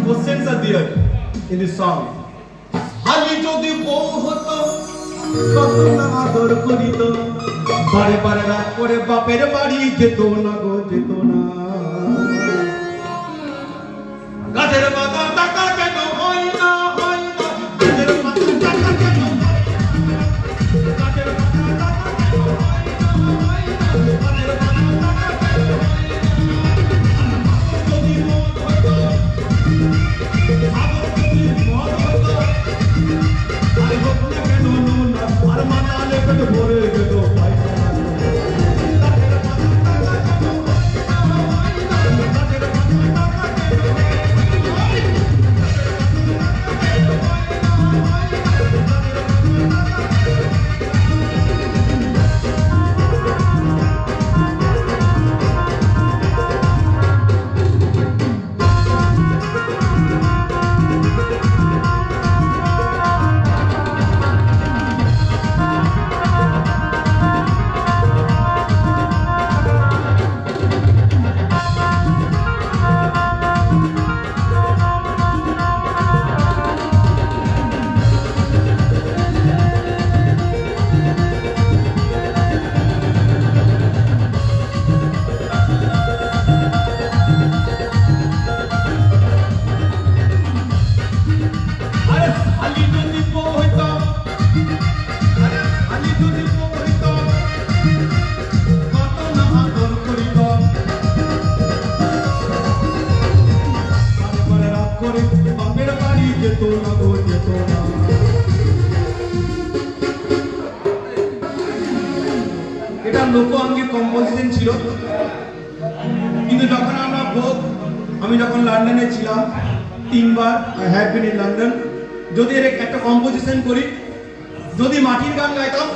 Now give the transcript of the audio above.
questions are there in this song. হালি যদি বউ হতো কত না আদর করিত বারে বারে রাত করে বাপের বাড়ি যেত না গো যেত না গাছের পাতা টাকা কেন হয় না গাছের পাতা টাকা কেন গাছের পাতা টাকা কেন হয় না গাছের পাতা টাকা কেন হয় না যদি মন হতো আদর যদি মন হতো আরে হোক না কেন না আর মাতালে পেট ভরে যেত পয়সা এটা লোকআঙ্গিক কম্পোজিশন ছিল কিন্তু যখন আমরা বোধ আমি যখন লন্ডনে ছিলাম 3 বার I have been in London যদি এর একটা কম্পোজিশন করি যদি মাটির গান গাইতাম